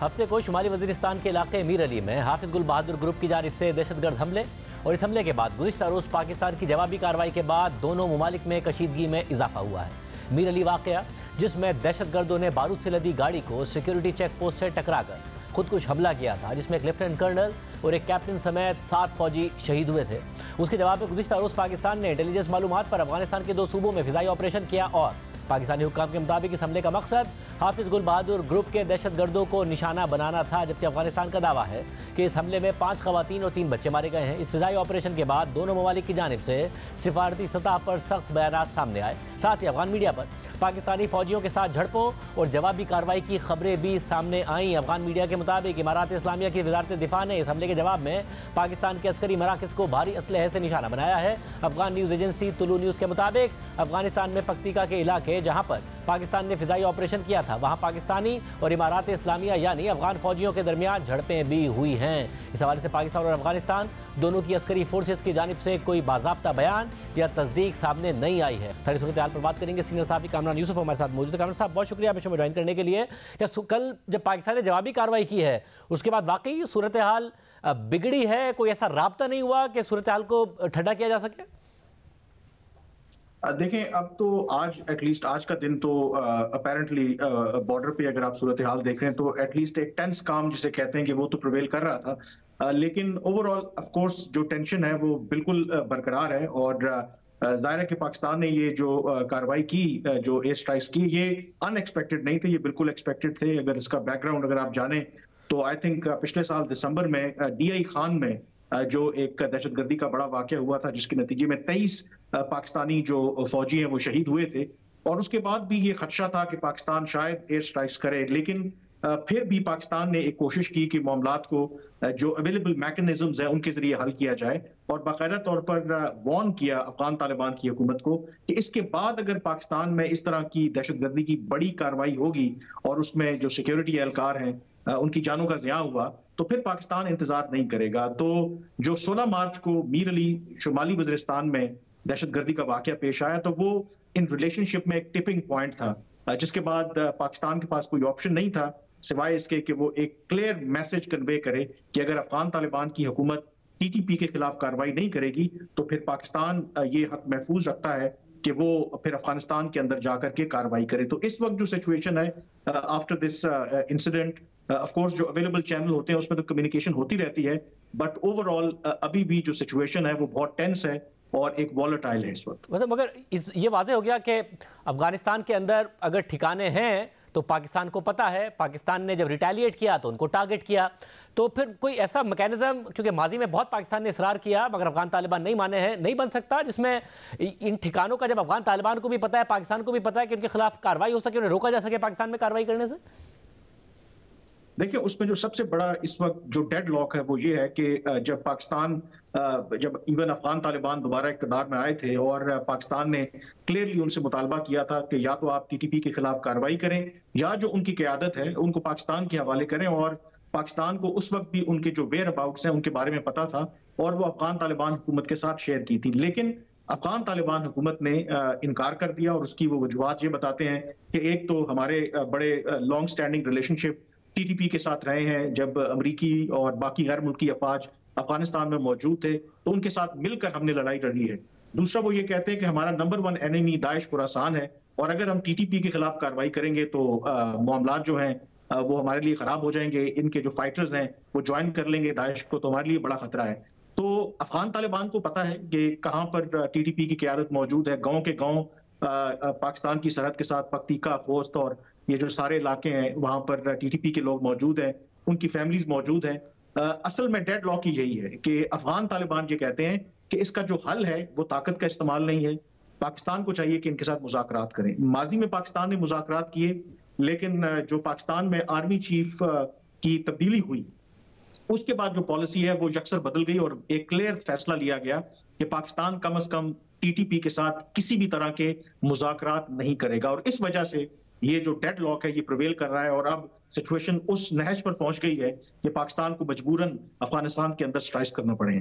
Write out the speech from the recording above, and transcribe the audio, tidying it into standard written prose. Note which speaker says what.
Speaker 1: हफ्ते को शुमाली वजीरिस्तान के इलाके मीर अली में हाफिज गुल बहादुर ग्रुप की जानिब से दहशतगर्द हमले और इस हमले के बाद गुज़िश्ता रोज़ पाकिस्तान की जवाबी कार्रवाई के बाद दोनों ममालिक में कशीदगी में इजाफा हुआ है। मीर अली वाक़या जिसमें दहशतगर्दों ने बारूद से लदी गाड़ी को सिक्योरिटी चेक पोस्ट से टकराकर खुदकुश हमला किया था, जिसमें एक लेफ्टिनेंट कर्नल और एक कैप्टन समेत 7 फौजी शहीद हुए थे। उसके जवाब में गुज़िश्ता रोज़ पाकिस्तान ने इंटेलिजेंस मालूमात पर अफगानिस्तान के 2 सूबों में फ़िज़ाई ऑपरेशन किया और पाकिस्तानी हुक्काम के मुताबिक इस हमले का मकसद हाफिज गुल बहादुर ग्रुप के दहशतगर्दों को निशाना बनाना था, जबकि अफगानिस्तान का दावा है कि इस हमले में 5 खवातीन और 3 बच्चे मारे गए हैं। इस फिजाई ऑपरेशन के बाद दोनों ममालिक की जानिब से सिफारती सतह पर सख्त बयानात सामने आए। साथ ही अफगान मीडिया पर पाकिस्तानी फौजियों के साथ झड़पों और जवाबी कार्रवाई की खबरें भी सामने आईं। अफगान मीडिया के मुताबिक इमारात इस्लामिया की वजारत दिफा ने इस हमले के जवाब में पाकिस्तान के अस्करी मराकज़ को भारी असलहे से निशाना बनाया है। अफगान न्यूज़ एजेंसी तुलू न्यूज़ के मुताबिक अफगानिस्तान में पक्तिका के इलाके जहाँ पर पाकिस्तान ने फिजाई ऑपरेशन किया था, वहाँ पाकिस्तानी और इमारात इस्लामिया यानी अफगान फौजियों के दरमियान झड़पें भी हुई हैं। इस हवाले से पाकिस्तान और अफगानिस्तान दोनों की अस्करी फोर्सेस की जानिब से कोई बाज़ाब्ता बयान या तस्दीक सामने नहीं आई है। सारी सूरत हाल पर बात करेंगे। सीनियर साहब कामरान यूसुफ हमारे साथ मौजूद है। कामरान साहब, बहुत शुक्रिया हमें ज्वाइन करने के लिए। क्या कल जब पाकिस्तान ने जवाबी कार्रवाई की है उसके बाद वाकई सूरत हाल बिगड़ी है? कोई ऐसा राब्ता नहीं हुआ कि सूरत हाल को ठंडा किया जा सके?
Speaker 2: देखें, अब तो आज एटलीस्ट आज का दिन तो अपेरेंटली बॉर्डर पे अगर आप सूरत हाल देख रहे हैं तो एटलीस्ट एक टेंस काम जिसे कहते हैं कि वो तो प्रिवेल कर रहा था, लेकिन ओवरऑल ऑफ कोर्स जो टेंशन है वो बिल्कुल बरकरार है। और जाहिर है कि पाकिस्तान ने ये जो कार्रवाई की, जो एयर स्ट्राइक्स की, ये अनएक्सपेक्टेड नहीं थे, ये बिल्कुल एक्सपेक्टेड थे। अगर इसका बैकग्राउंड अगर आप जाने तो आई थिंक पिछले साल दिसंबर में DI खान में जो एक दहशतगर्दी का बड़ा वाकया हुआ था, जिसके नतीजे में 23 पाकिस्तानी जो फौजी हैं वो शहीद हुए थे। और उसके बाद भी ये खदशा था कि पाकिस्तान शायद एयर स्ट्राइक्स करे, लेकिन फिर भी पाकिस्तान ने एक कोशिश की कि मामलात को जो अवेलेबल मैकेनिज्म्स हैं उनके जरिए हल किया जाए और बाकायदा तौर पर वार्न किया अफगान तालिबान की हुकूमत को कि इसके बाद अगर पाकिस्तान में इस तरह की दहशतगर्दी की बड़ी कार्रवाई होगी और उसमें जो सिक्योरिटी एहलकार हैं उनकी जानों का ज़िया हुआ तो फिर पाकिस्तान इंतजार नहीं करेगा। तो जो 16 मार्च को मीर अली शुमाली वज़ीरिस्तान में दहशतगर्दी का वाकया पेश आया तो वो इन रिलेशनशिप में एक टिपिंग पॉइंट था, जिसके बाद पाकिस्तान के पास कोई ऑप्शन नहीं था सिवाय इसके कि वो एक क्लियर मैसेज कन्वे करे कि अगर अफगान तालिबान की हुकूमत TTP के खिलाफ कार्रवाई नहीं करेगी तो फिर पाकिस्तान ये हक महफूज रखता है कि वो फिर अफगानिस्तान के अंदर जाकर के कार्रवाई करे। तो इस वक्त जो सिचुएशन है after this incident, of course जो अवेलेबल चैनल होते हैं उसमें तो कम्युनिकेशन होती रहती है, बट ओवरऑल अभी भी जो सिचुएशन है वो बहुत टेंस है और एक वॉलेटाइल है इस वक्त।
Speaker 1: मतलब मगर ये वाज़ेह हो गया कि अफगानिस्तान के अंदर अगर ठिकाने हैं तो पाकिस्तान को पता है, पाकिस्तान ने जब रिटेलिएट किया तो उनको टारगेट किया, तो फिर कोई ऐसा मैकेनिज्म, क्योंकि माजी में बहुत पाकिस्तान ने इसरार किया मगर अफगान तालिबान नहीं माने हैं, नहीं बन सकता जिसमें इन ठिकानों का जब अफगान तालिबान को भी पता है, पाकिस्तान को भी पता है कि उनके खिलाफ कार्रवाई हो सके, उन्हें रोका जा सके पाकिस्तान में कार्रवाई करने से?
Speaker 2: देखिए, उसमें जो सबसे बड़ा इस वक्त जो डेड लॉक है वो ये है कि जब पाकिस्तान जब इवन अफगान तालिबान दोबारा इक़्तिदार में आए थे और पाकिस्तान ने क्लियरली उनसे मुतालबा किया था कि या तो आप TTP के खिलाफ कार्रवाई करें या जो उनकी क़यादत है उनको पाकिस्तान के हवाले करें, और पाकिस्तान को उस वक्त भी उनके जो वेयर अबाउट्स हैं उनके बारे में पता था और वो अफगान तालिबान हुकूमत के साथ शेयर की थी। लेकिन अफगान तालिबान हुकूमत ने इनकार कर दिया और उसकी वो वजूहात ये बताते हैं कि एक तो हमारे बड़े लॉन्ग स्टैंडिंग रिलेशनशिप TTP के साथ रहे हैं, जब अमरीकी और बाकी गैर मुल्की अफवाज अफगानिस्तान में मौजूद थे तो उनके साथ मिलकर हमने लड़ाई लड़ी है। दूसरा वो ये कहते हैं कि हमारा नंबर 1 एनिमी दाइश खुरासान है और अगर हम TTP के खिलाफ कार्रवाई करेंगे तो मामलात जो हैं वो हमारे लिए खराब हो जाएंगे, इनके जो फाइटर्स हैं वो ज्वाइन कर लेंगे दाइश को, तो हमारे लिए बड़ा खतरा है। तो अफगान तालिबान को पता है कि कहाँ पर TTP की क़यादत मौजूद है। गाँव के गाँव पाकिस्तान की सरहद के साथ पक्तिका, खोस्त और ये जो सारे इलाके हैं वहां पर TTP के लोग मौजूद हैं, उनकी फैमिलीज मौजूद हैं। असल में डेड लॉक ही यही है कि अफगान तालिबान ये कहते हैं कि इसका जो हल है वो ताकत का इस्तेमाल नहीं है, पाकिस्तान को चाहिए कि इनके साथ मुज़ाकरात करें। माजी में पाकिस्तान ने मुज़ाकरात किए, लेकिन जो पाकिस्तान में आर्मी चीफ की तब्दीली हुई उसके बाद जो पॉलिसी है वो यकसर बदल गई और एक क्लियर फैसला लिया गया कि पाकिस्तान कम से कम TTP के साथ किसी भी तरह के मुज़ाकरात नहीं करेगा। और इस वजह से ये जो डेड लॉक है ये प्रिवेल कर रहा है और अब सिचुएशन उस नहज पर पहुंच गई है कि पाकिस्तान को मजबूरन अफगानिस्तान के अंदर स्ट्राइक करना पड़े हैं।